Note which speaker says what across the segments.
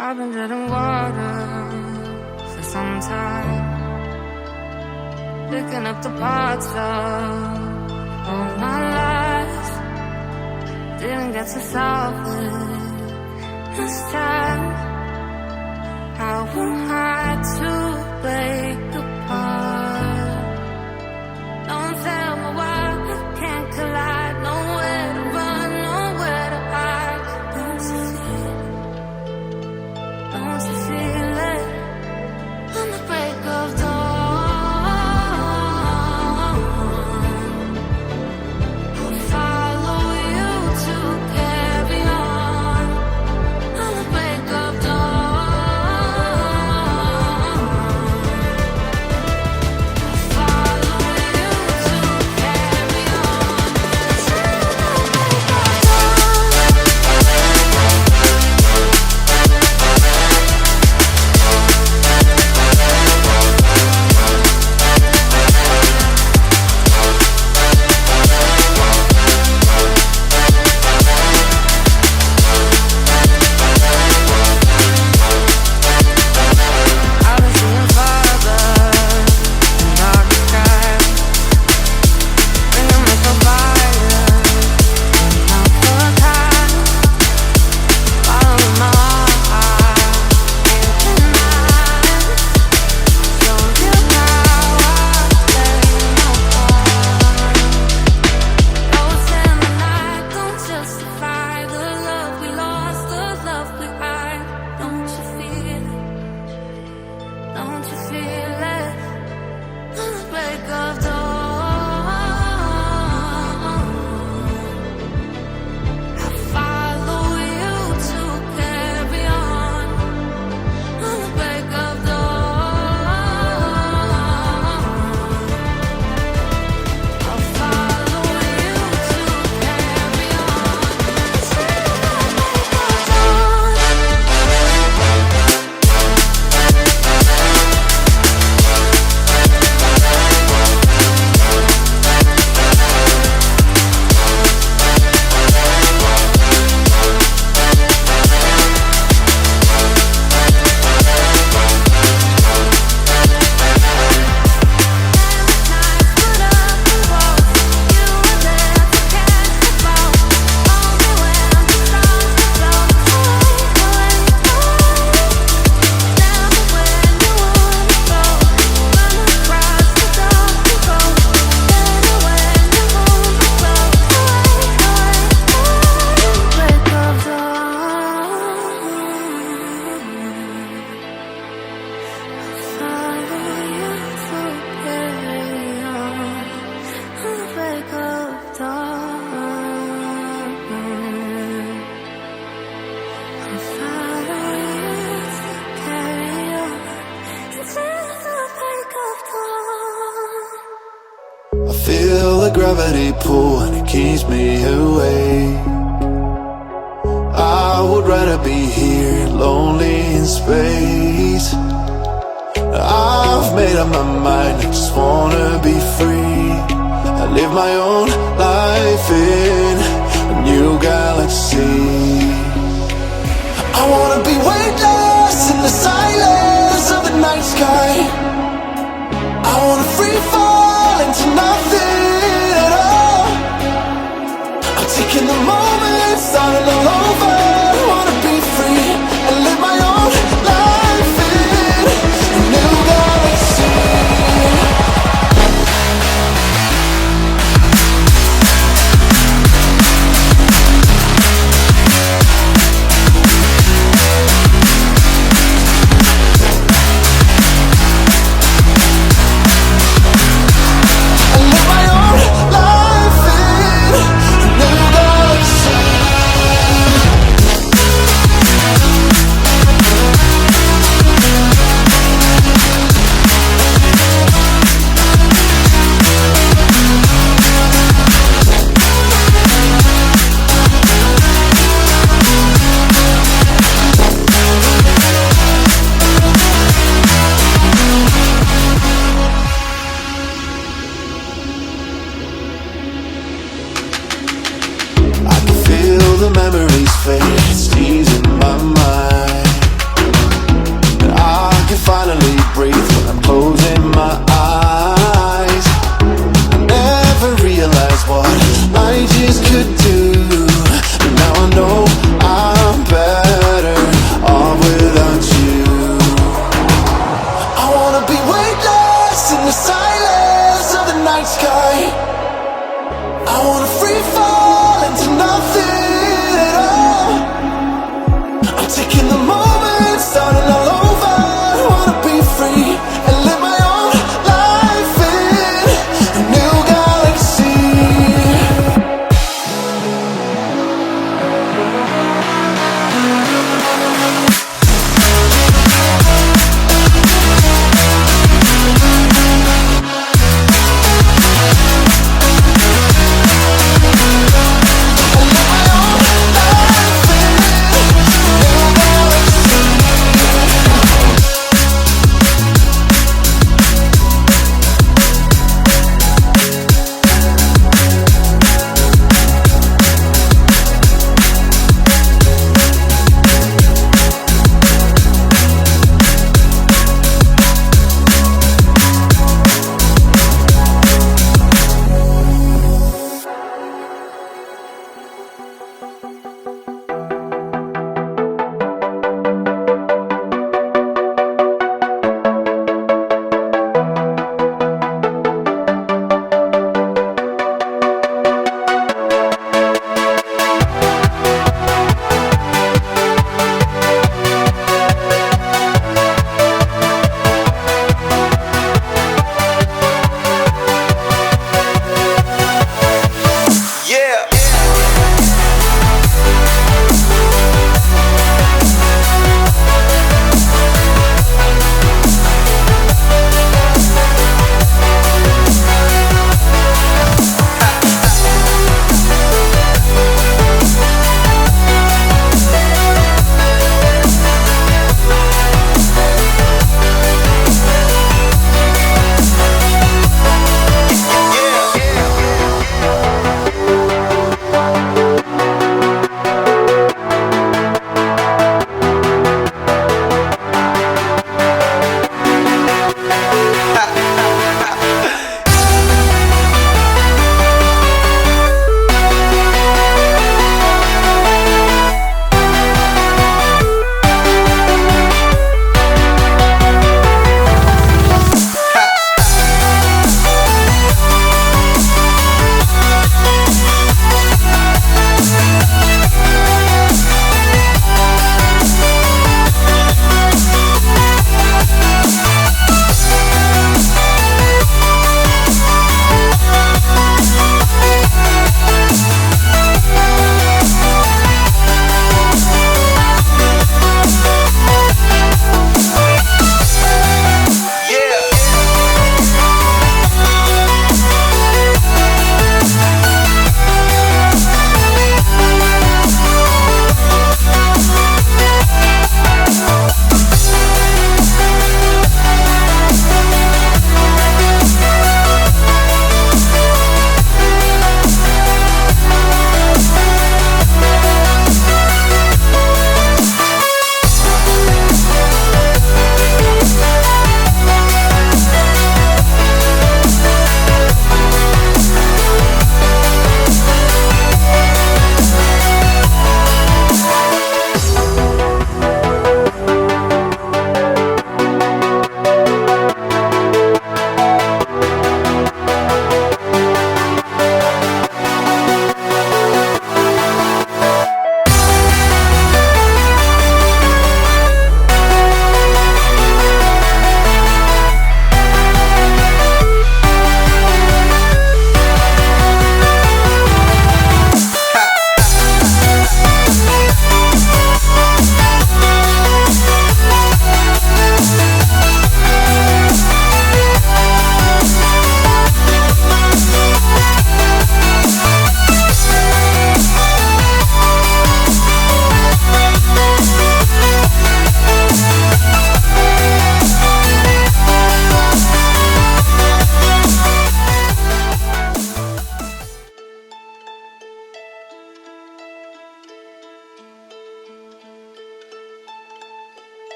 Speaker 1: I've been drinking water for some time, picking up the parts of all my life. Didn't get to solve it this time. How am I to break apart? Don't tell me why we can't collide. Nowhere to run, nowhere to hide. Don't you feel it? Don't you feel it? On the break of dawn, I'll follow you to carry on. On the break of dawn, I'll follow you to carry on. Till the break of I was seeing farther in dark skies, bringing me for fire, not for time. Following my heart, thinking mine. Show you how I play my part. Ghosts in the night don't justify the love we lost, the love we hide. Don't you feel it? Don't you feel it? On the break of dawn, I follow you to carry on. On the break of dawn, I'll follow you to carry on. Till the break of dawn.
Speaker 2: I feel the gravity pull and it keeps me awake. I would rather be here, lonely in space. I've made up my mind, I just wanna be free. I live my own life in a new galaxy. I wanna be weightless in the silence of the night sky. I wanna free fall into nothing at all. I'm taking the moment, starting all over. I wanna be free and live my own life in a new galaxy. I live my own life in a new galaxy. I can feel the memories fade, it's easing my mind.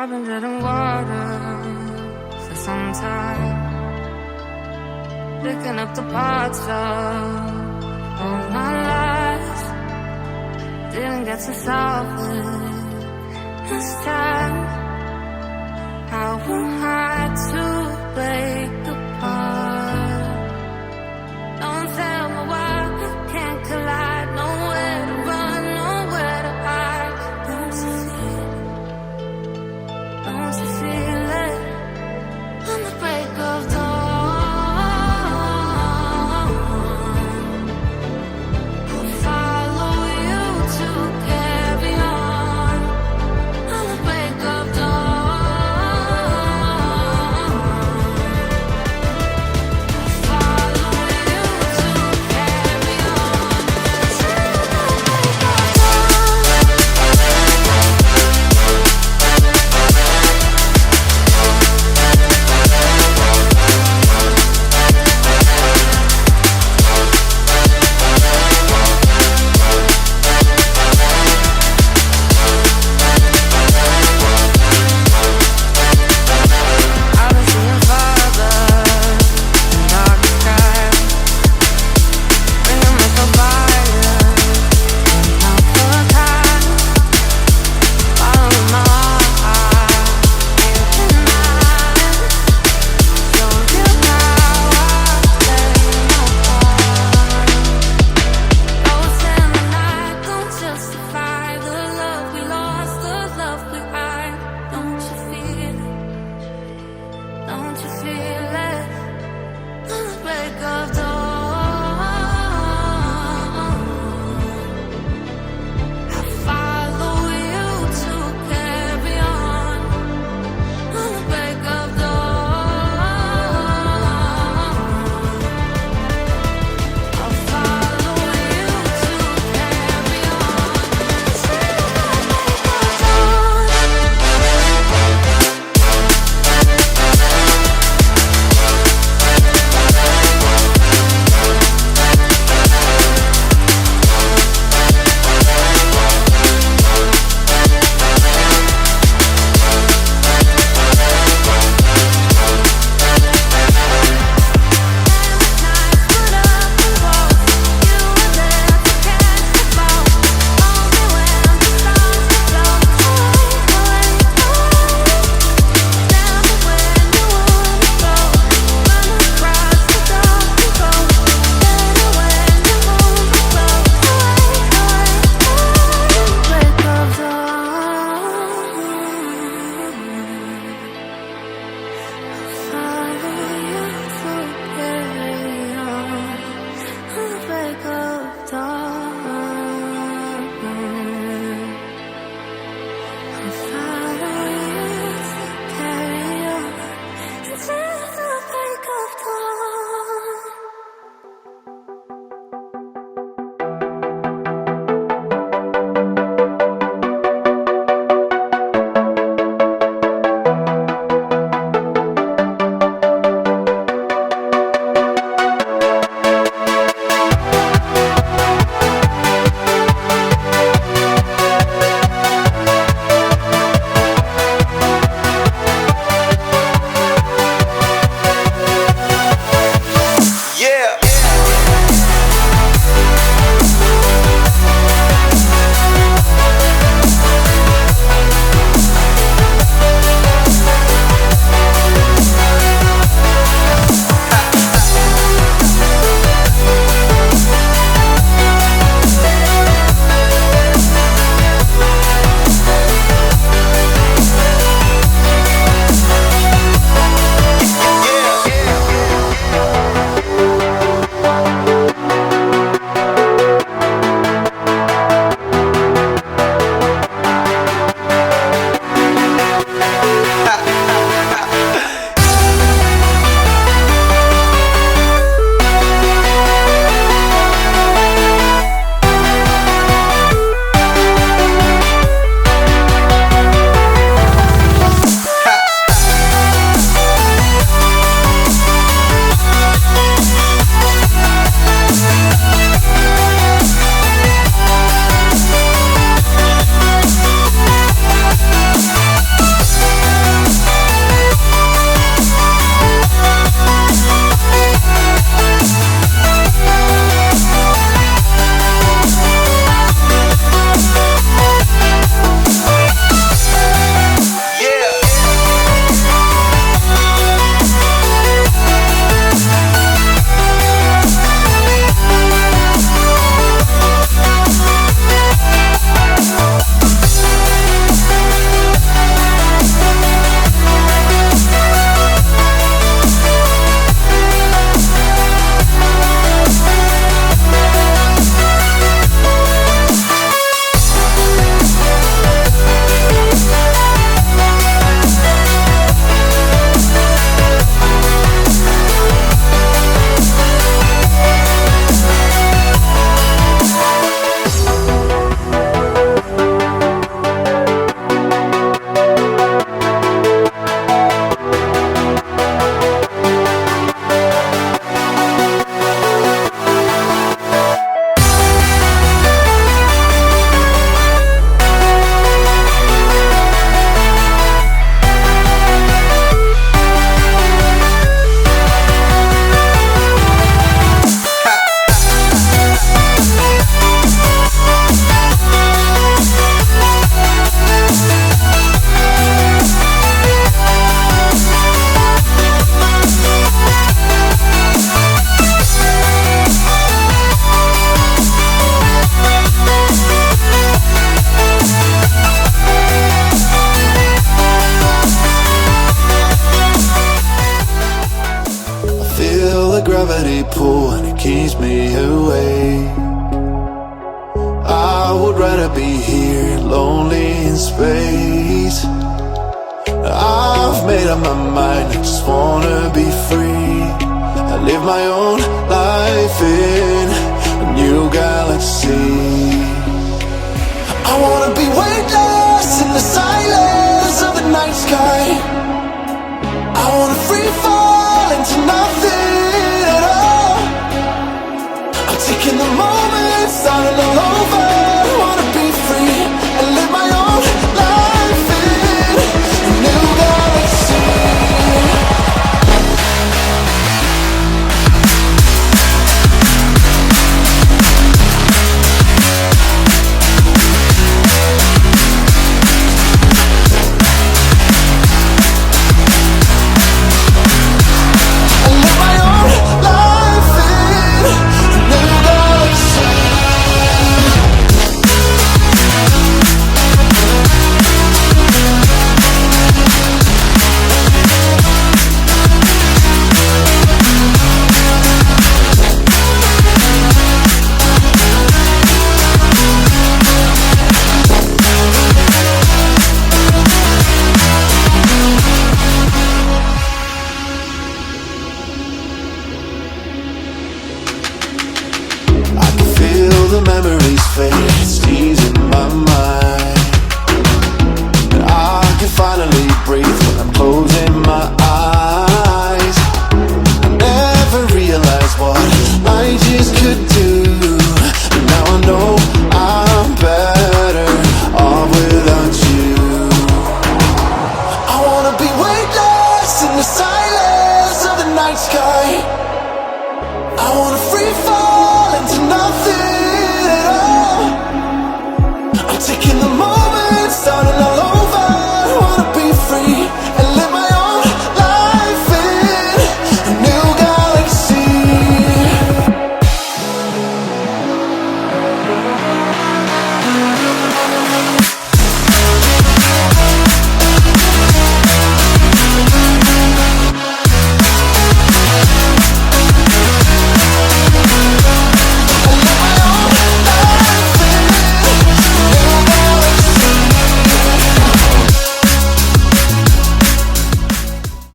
Speaker 1: I've been treading water for some time, picking up the parts of all my life. Didn't get to solve it this time. How am I to break apart? Don't tell me why we can't collide. Nowhere to run, nowhere to hide. Don't you feel it? Don't you feel it? On the break of dawn, I'll follow you to carry on. On the break of dawn, follow you to carry on. Till the break of I've been seeing farther in dark skies, bringing me so fire out the time. Following my heart, can't deny. Show you how I play no part. Ghosts in the night don't justify the love we lost, the love we hide. Don't you feel it? Don't you feel it? On the break of dawn, I follow you to carry on. On the break of dawn, I'll follow you to carry on. Till the break of dawn.
Speaker 2: gravity pull and it keeps me away. I would rather be here, lonely in space. I've made up my mind, I just wanna be free. I live my own life in a new galaxy. I wanna be weightless in the silence of the night sky. I wanna free fall into nothing at all. I'm taking the moment, starting all over. I wanna be free and live my own life in a new galaxy. The memories fade, it's easing my mind. I can finally breathe when I'm closing my eyes. I never realized what I just could do, but now I know I'm better off without you. I wanna be weightless in the silence of the night sky. I wanna free fall into nothing